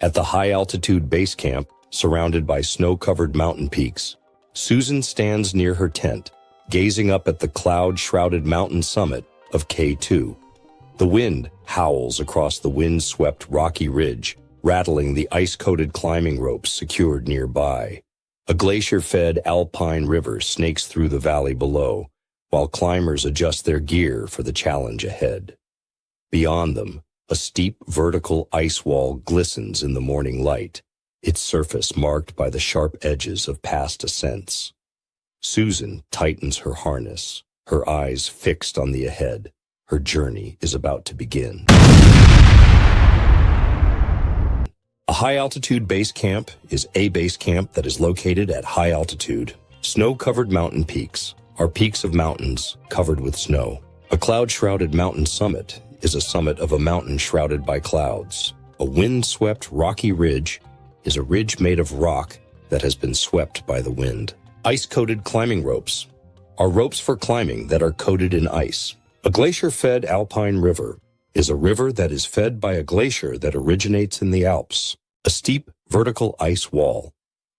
At the high-altitude base camp, surrounded by snow-covered mountain peaks, Susan stands near her tent, gazing up at the cloud-shrouded mountain summit of K2. The wind howls across the wind-swept rocky ridge, rattling the ice-coated climbing ropes secured nearby. A glacier-fed alpine river snakes through the valley below, while climbers adjust their gear for the challenge ahead. Beyond them, a steep vertical ice wall glistens in the morning light, its surface marked by the sharp edges of past ascents. Susan tightens her harness, her eyes fixed on the ahead. Her journey is about to begin. A high-altitude base camp is a base camp that is located at high altitude. Snow-covered mountain peaks are peaks of mountains covered with snow. A cloud-shrouded mountain summit is a summit of a mountain shrouded by clouds. A wind-swept rocky ridge is a ridge made of rock that has been swept by the wind. Ice-coated climbing ropes are ropes for climbing that are coated in ice. A glacier-fed alpine river is a river that is fed by a glacier that originates in the Alps. A steep, vertical ice wall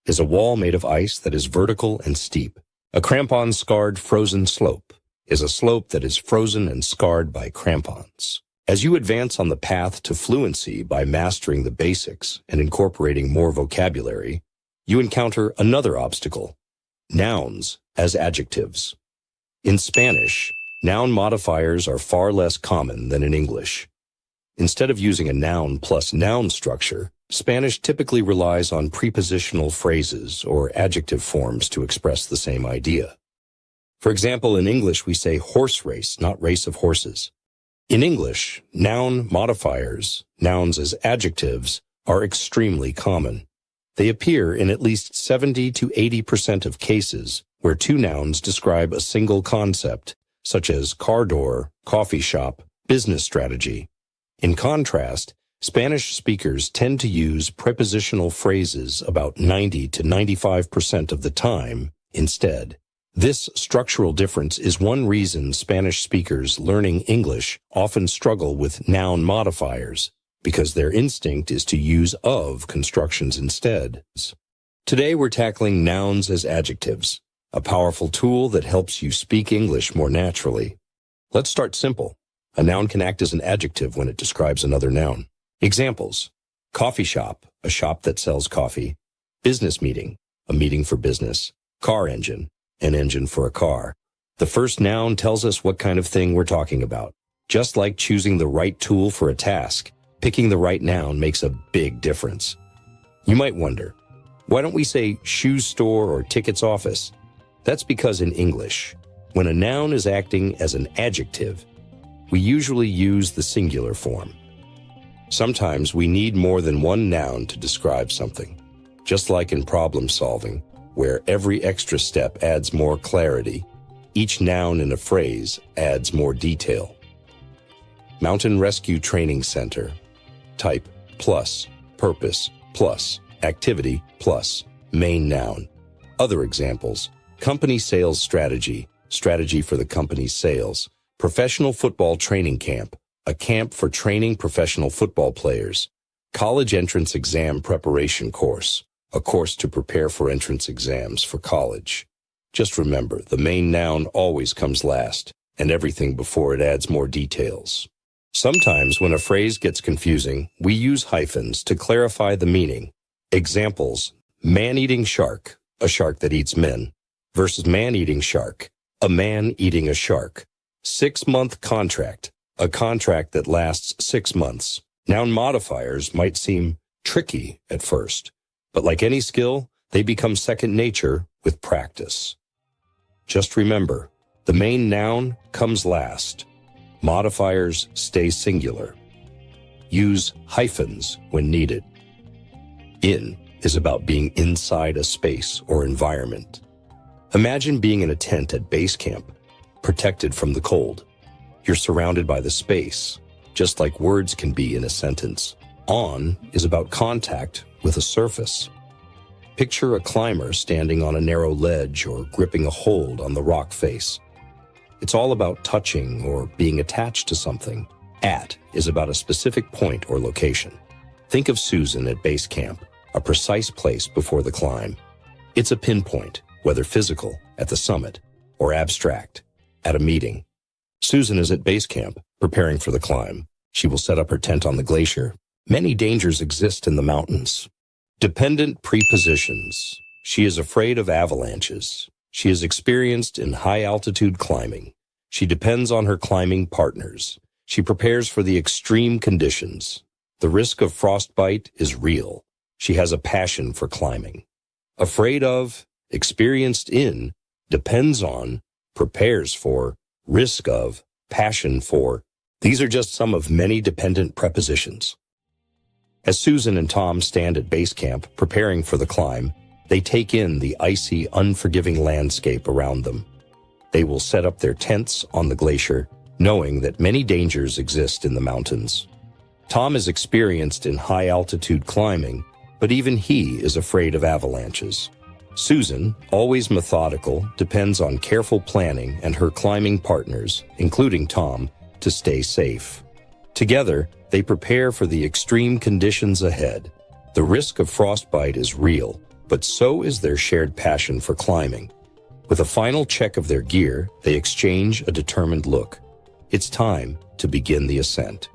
is a wall made of ice that is vertical and steep. A crampon-scarred frozen slope is a slope that is frozen and scarred by crampons. As you advance on the path to fluency by mastering the basics and incorporating more vocabulary, you encounter another obstacle: nouns as adjectives. In Spanish, noun modifiers are far less common than in English. Instead of using a noun plus noun structure, Spanish typically relies on prepositional phrases or adjective forms to express the same idea. For example, in English we say horse race, not race of horses. In English, noun modifiers, nouns as adjectives, are extremely common. They appear in at least 70 to 80% of cases where two nouns describe a single concept, such as car door, coffee shop, business strategy. In contrast, Spanish speakers tend to use prepositional phrases about 90 to 95% of the time instead. This structural difference is one reason Spanish speakers learning English often struggle with noun modifiers, because their instinct is to use of constructions instead. Today we're tackling nouns as adjectives, a powerful tool that helps you speak English more naturally. Let's start simple. A noun can act as an adjective when it describes another noun. Examples: coffee shop, a shop that sells coffee; business meeting, a meeting for business; car engine, an engine for a car. The first noun tells us what kind of thing we're talking about. Just like choosing the right tool for a task, picking the right noun makes a big difference. You might wonder, why don't we say shoe store or tickets office? That's because in English, when a noun is acting as an adjective, we usually use the singular form. Sometimes we need more than one noun to describe something, just like in problem solving, where every extra step adds more clarity. Each noun in a phrase adds more detail. Mountain Rescue Training Center. Type plus, purpose plus, activity plus, main noun. Other examples: company sales strategy, strategy for the company's sales; professional football training camp, a camp for training professional football players; college entrance exam preparation course, a course to prepare for entrance exams for college. Just remember, the main noun always comes last, and everything before it adds more details. Sometimes when a phrase gets confusing, we use hyphens to clarify the meaning. Examples: man-eating shark, a shark that eats men, versus man-eating shark, a man eating a shark. 6-month contract, a contract that lasts 6 months. Noun modifiers might seem tricky at first, but like any skill, they become second nature with practice. Just remember, the main noun comes last. Modifiers stay singular. Use hyphens when needed. In is about being inside a space or environment. Imagine being in a tent at base camp, protected from the cold. You're surrounded by the space, just like words can be in a sentence. On is about contact with a surface. Picture a climber standing on a narrow ledge or gripping a hold on the rock face. It's all about touching or being attached to something. At is about a specific point or location. Think of Susan at base camp, a precise place before the climb. It's a pinpoint, whether physical, at the summit, or abstract, at a meeting. Susan is at base camp, preparing for the climb. She will set up her tent on the glacier. Many dangers exist in the mountains. Dependent prepositions. She is afraid of avalanches. She is experienced in high-altitude climbing. She depends on her climbing partners. She prepares for the extreme conditions. The risk of frostbite is real. She has a passion for climbing. Afraid of, experienced in, depends on, prepares for, risk of, passion for. These are just some of many dependent prepositions. As Susan and Tom stand at base camp preparing for the climb, they take in the icy, unforgiving landscape around them. They will set up their tents on the glacier, knowing that many dangers exist in the mountains. Tom is experienced in high-altitude climbing, but even he is afraid of avalanches. Susan, always methodical, depends on careful planning and her climbing partners, including Tom, to stay safe. Together, they prepare for the extreme conditions ahead. The risk of frostbite is real, but so is their shared passion for climbing. With a final check of their gear, they exchange a determined look. It's time to begin the ascent.